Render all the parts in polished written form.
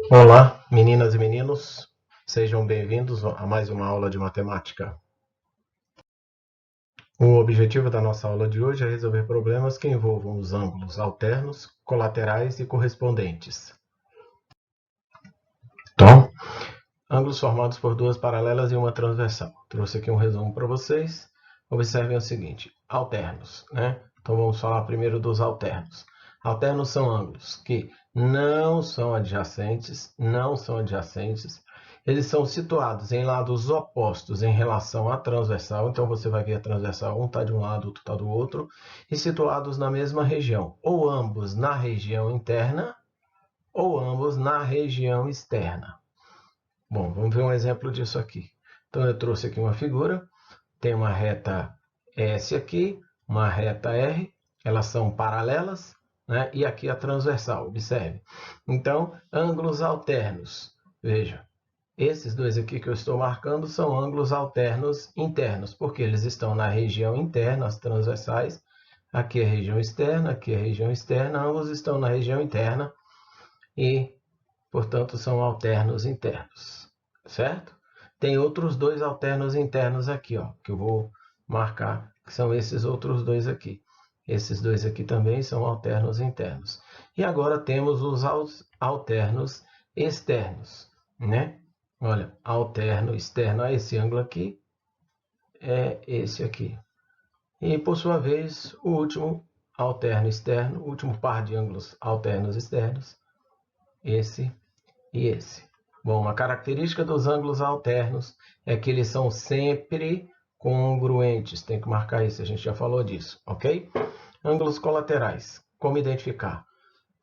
Olá, meninas e meninos, sejam bem-vindos a mais uma aula de matemática. O objetivo da nossa aula de hoje é resolver problemas que envolvam os ângulos alternos, colaterais e correspondentes. Então, ângulos formados por duas paralelas e uma transversal. Trouxe aqui um resumo para vocês. Observem o seguinte, alternos, né? Então vamos falar primeiro dos alternos. Alternos são ângulos que não são adjacentes, eles são situados em lados opostos em relação à transversal, então você vai ver a transversal, um está de um lado, outro está do outro, e situados na mesma região, ou ambos na região interna, ou ambos na região externa. Bom, vamos ver um exemplo disso aqui. Então eu trouxe aqui uma figura, tem uma reta S aqui, uma reta R, elas são paralelas, né? E aqui a transversal, observe. Então, ângulos alternos, veja, esses dois aqui que eu estou marcando são ângulos alternos internos, porque eles estão na região interna, as transversais, aqui é a região externa, aqui é a região externa, ambos estão na região interna e, portanto, são alternos internos, certo? Tem outros dois alternos internos aqui, ó, que eu vou marcar, que são esses outros dois aqui. Esses dois aqui também são alternos internos. E agora temos os alternos externos, né? Olha, alterno externo a esse ângulo aqui é esse aqui. E, por sua vez, o último alterno externo, o último par de ângulos alternos externos, esse e esse. Bom, uma característica dos ângulos alternos é que eles são sempre congruentes. Tem que marcar isso, a gente já falou disso, ok? Ângulos colaterais, como identificar?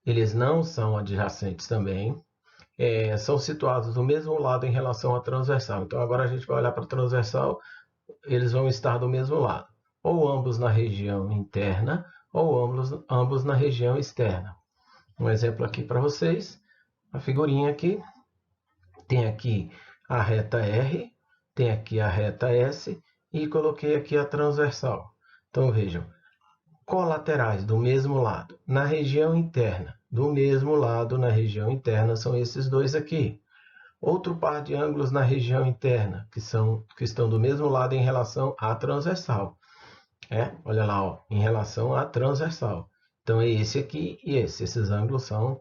Eles não são adjacentes também, são situados do mesmo lado em relação à transversal. Então, agora a gente vai olhar para a transversal, eles vão estar do mesmo lado. Ou ambos na região interna, ou ambos na região externa. Um exemplo aqui para vocês, a figurinha aqui. Tem aqui a reta R, tem aqui a reta S e coloquei aqui a transversal. Então, vejam, colaterais do mesmo lado, na região interna, do mesmo lado na região interna, são esses dois aqui. Outro par de ângulos na região interna, que estão do mesmo lado em relação à transversal. Olha lá, ó, em relação à transversal. Então, é esse aqui e esse. Esses ângulos são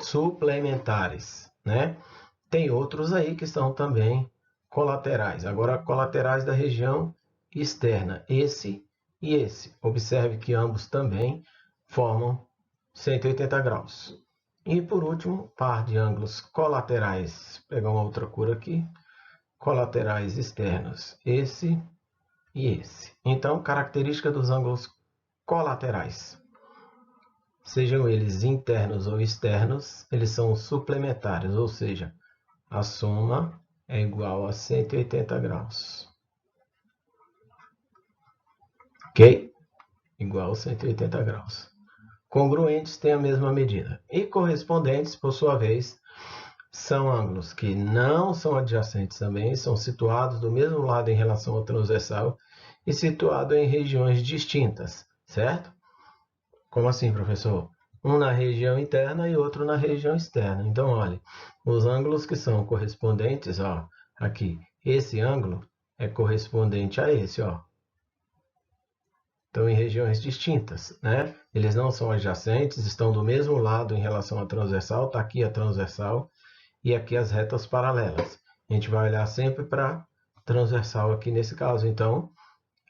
suplementares, né? Tem outros aí que são também colaterais. Agora, colaterais da região externa, esse e esse. Observe que ambos também formam 180 graus. E por último, par de ângulos colaterais. Vou pegar uma outra cor aqui. Colaterais externos, esse e esse. Então, característica dos ângulos colaterais. Sejam eles internos ou externos, eles são suplementares, ou seja, a soma é igual a 180 graus. Ok? Igual a 180 graus. Congruentes têm a mesma medida. E correspondentes, por sua vez, são ângulos que não são adjacentes também, são situados do mesmo lado em relação ao transversal e situados em regiões distintas, certo? Como assim, professor? Um na região interna e outro na região externa. Então, olha, os ângulos que são correspondentes, ó, aqui, esse ângulo é correspondente a esse, ó. Estão em regiões distintas, né? Eles não são adjacentes, estão do mesmo lado em relação à transversal, está aqui a transversal e aqui as retas paralelas. A gente vai olhar sempre para a transversal aqui nesse caso, então,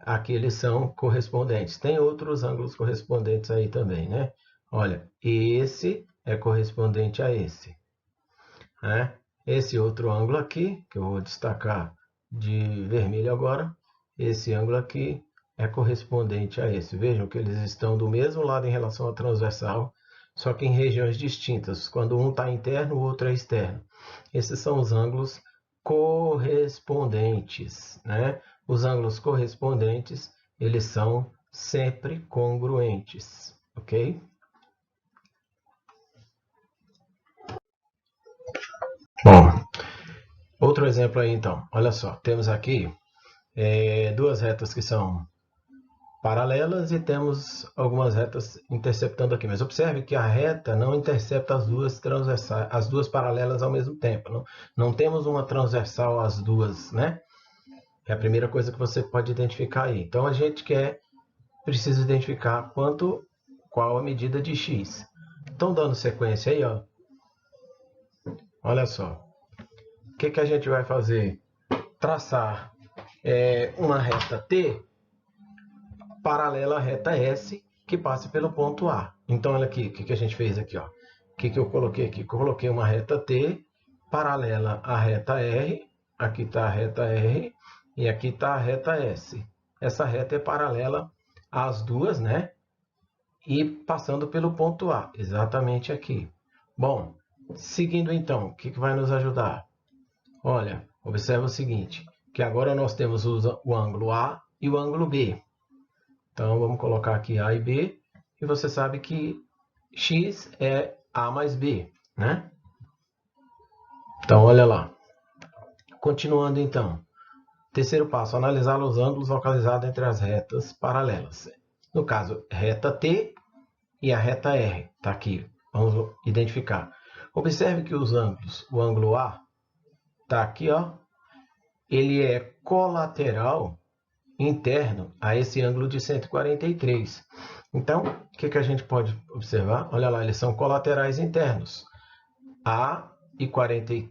aqui eles são correspondentes. Tem outros ângulos correspondentes aí também, né? Olha, esse é correspondente a esse, né? Esse outro ângulo aqui, que eu vou destacar de vermelho agora, esse ângulo aqui é correspondente a esse. Vejam que eles estão do mesmo lado em relação à transversal, só que em regiões distintas. Quando um está interno, o outro é externo. Esses são os ângulos correspondentes, né? Os ângulos correspondentes, eles são sempre congruentes, ok? Bom, outro exemplo aí então, olha só, temos aqui duas retas que são paralelas e temos algumas retas interceptando aqui. Mas observe que a reta não intercepta as duas transversais, as duas paralelas ao mesmo tempo. Não temos uma transversal às duas, né? É a primeira coisa que você pode identificar aí. Então a gente precisa identificar qual a medida de x. Então dando sequência aí, ó. Olha só. O que a gente vai fazer? Traçar uma reta T paralela à reta S que passe pelo ponto A. Então, olha aqui, o que a gente fez aqui, ó? O que eu coloquei aqui? Eu coloquei uma reta T paralela à reta R. Aqui está a reta R e aqui está a reta S. Essa reta é paralela às duas, né? E passando pelo ponto A, exatamente aqui. Bom, seguindo então, o que vai nos ajudar? Olha, observa o seguinte, que agora nós temos o ângulo A e o ângulo B. Então, vamos colocar aqui A e B, e você sabe que x é A mais B, né? Então, olha lá. Continuando, então. Terceiro passo, analisar os ângulos localizados entre as retas paralelas. No caso, reta T e a reta R. Está aqui. Vamos identificar. Observe que os ângulos, o ângulo A, está aqui, ó. Ele é colateral interno a esse ângulo de 143. Então, o que a gente pode observar? Olha lá, eles são colaterais internos. A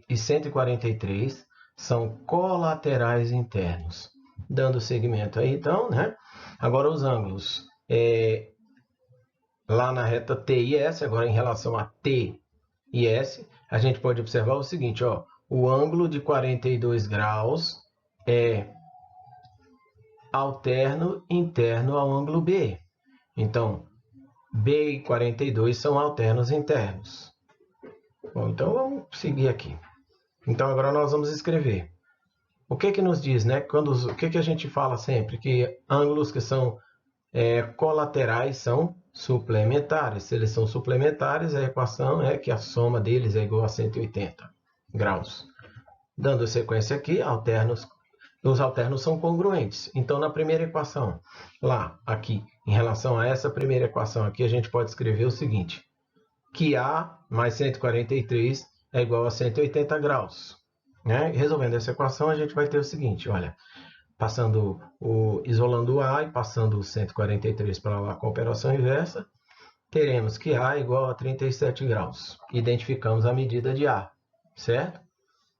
e 143 são colaterais internos. Dando segmento aí, então, né? Agora os ângulos. Lá na reta T e S, agora em relação a T e S, a gente pode observar o seguinte, ó. O ângulo de 42 graus é alterno interno ao ângulo B. Então, B e 42 são alternos internos. Bom, então vamos seguir aqui. Então agora nós vamos escrever. O que nos diz, né? O que a gente fala sempre? Que ângulos que são colaterais são suplementares. Se eles são suplementares, a equação é que a soma deles é igual a 180 graus. Dando sequência aqui, os alternos são congruentes. Então, na primeira equação, aqui, em relação a essa primeira equação aqui, a gente pode escrever o seguinte, que A mais 143 é igual a 180 graus. Né? Resolvendo essa equação, a gente vai ter o seguinte, olha, isolando o A e passando o 143 para lá com a operação inversa, teremos que A é igual a 37 graus. Identificamos a medida de A, certo?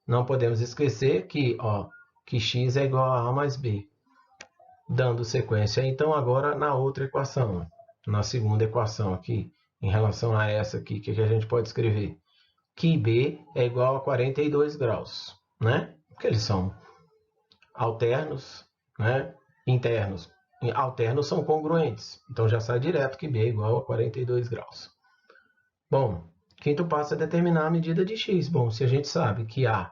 Não podemos esquecer que x é igual a A mais B. Dando sequência, então, agora na outra equação, na segunda equação aqui, em relação a essa aqui, o que a gente pode escrever? Que B é igual a 42 graus, né? Porque eles são alternos, né? Internos. Alternos são congruentes, então já sai direto que B é igual a 42 graus. Bom, quinto passo é determinar a medida de x. Bom, se a gente sabe que A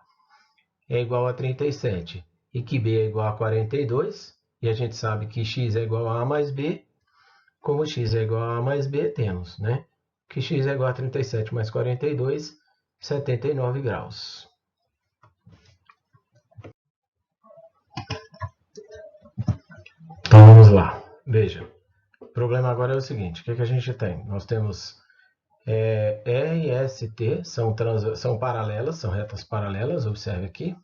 é igual a 37 e que B é igual a 42, e a gente sabe que x é igual a A mais B, como x é igual a A mais B, temos, né? Que x é igual a 37 mais 42, 79 graus. Então vamos lá. Veja, o problema agora é o seguinte, o que a gente tem? Nós temos R e ST, são paralelas, são retas paralelas, observe aqui.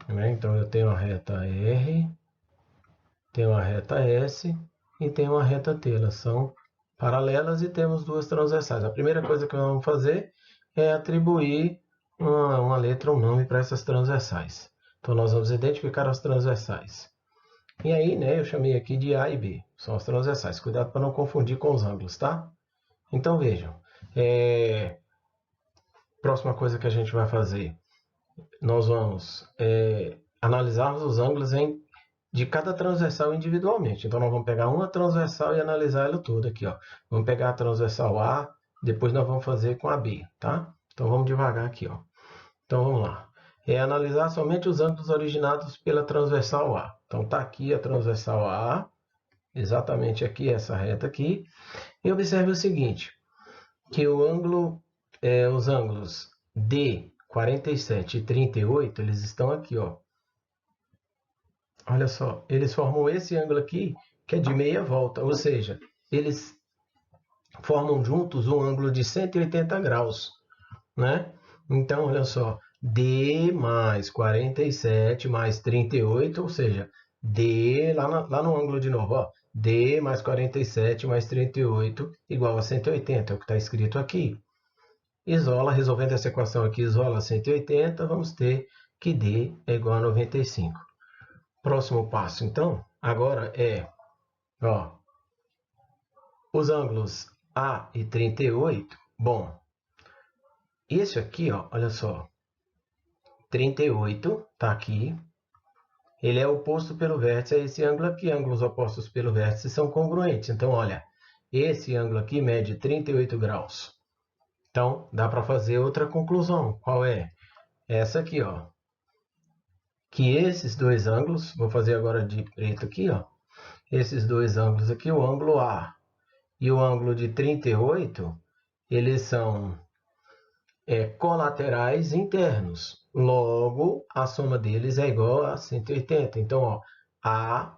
Então eu tenho a reta R, tenho a reta S e tenho a reta T. Elas são paralelas e temos duas transversais. A primeira coisa que nós vamos fazer é atribuir uma letra, um nome para essas transversais. Então nós vamos identificar as transversais. E aí, né, eu chamei aqui de A e B, são as transversais. Cuidado para não confundir com os ângulos, tá? Então vejam, próxima coisa que a gente vai fazer, nós vamos analisar os ângulos de cada transversal individualmente. Então nós vamos pegar uma transversal e analisar ela toda aqui, ó. Vamos pegar a transversal A, depois nós vamos fazer com a B, tá? Então vamos devagar aqui, ó. Então vamos lá. Analisar somente os ângulos originados pela transversal A. Então está aqui a transversal A, exatamente aqui, essa reta aqui. E observe o seguinte, que os ângulos D, 47 e 38, eles estão aqui, ó. Olha só, eles formam esse ângulo aqui que é de meia volta, ou seja, eles formam juntos um ângulo de 180 graus, né? Então, olha só, D mais 47 mais 38, ou seja, D, lá no ângulo de novo, ó, D mais 47 mais 38 igual a 180, é o que está escrito aqui. Isola, resolvendo essa equação aqui, isola 180, vamos ter que D é igual a 95. Próximo passo, então, agora é, ó, os ângulos A e 38, bom, esse aqui, ó, olha só, 38 está aqui, ele é oposto pelo vértice a esse ângulo aqui. Ângulos opostos pelo vértice são congruentes. Então, olha, esse ângulo aqui mede 38 graus. Então, dá para fazer outra conclusão. Qual é? Essa aqui, ó. Que esses dois ângulos, vou fazer agora de preto aqui, ó. Esses dois ângulos aqui, o ângulo A e o ângulo de 38, eles são colaterais internos. Logo, a soma deles é igual a 180. Então, ó, A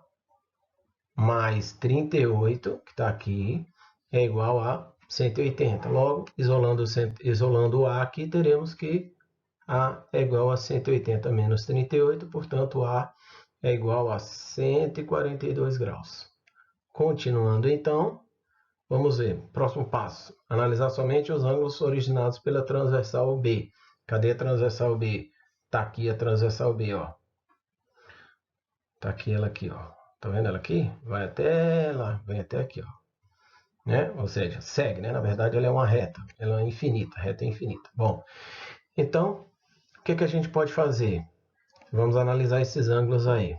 mais 38, que está aqui, é igual a 180. Logo, isolando o A aqui, teremos que A é igual a 180 menos 38, portanto, A é igual a 142 graus. Continuando, então, vamos ver. Próximo passo. Analisar somente os ângulos originados pela transversal B. Cadê a transversal B? Está aqui a transversal B, ó. Está aqui ela aqui, ó. Tá vendo ela aqui? Vai até lá, vem até aqui, ó. Né? Ou seja, segue, né? Na verdade, ela é uma reta. Ela é infinita, reta infinita. Bom, então, o que a gente pode fazer? Vamos analisar esses ângulos aí.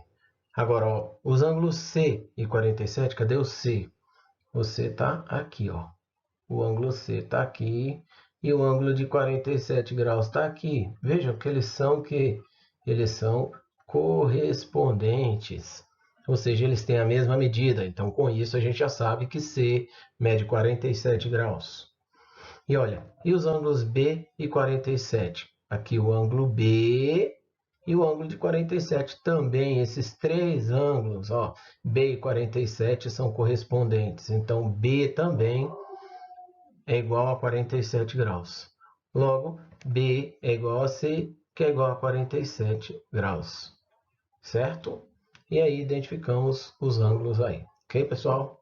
Agora, ó, os ângulos C e 47, cadê o C? O C está aqui, ó. O ângulo C está aqui e o ângulo de 47 graus está aqui. Vejam que eles são correspondentes. Ou seja, eles têm a mesma medida. Então, com isso, a gente já sabe que C mede 47 graus. E olha, e os ângulos B e 47? Aqui o ângulo B e o ângulo de 47 também. Esses três ângulos, ó, B e 47 são correspondentes. Então, B também é igual a 47 graus. Logo, B é igual a C, que é igual a 47 graus. Certo? E aí identificamos os ângulos aí. Ok, pessoal?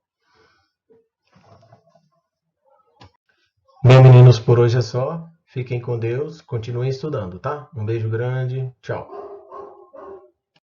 Bem, meninos, por hoje é só. Fiquem com Deus. Continuem estudando, tá? Um beijo grande. Tchau.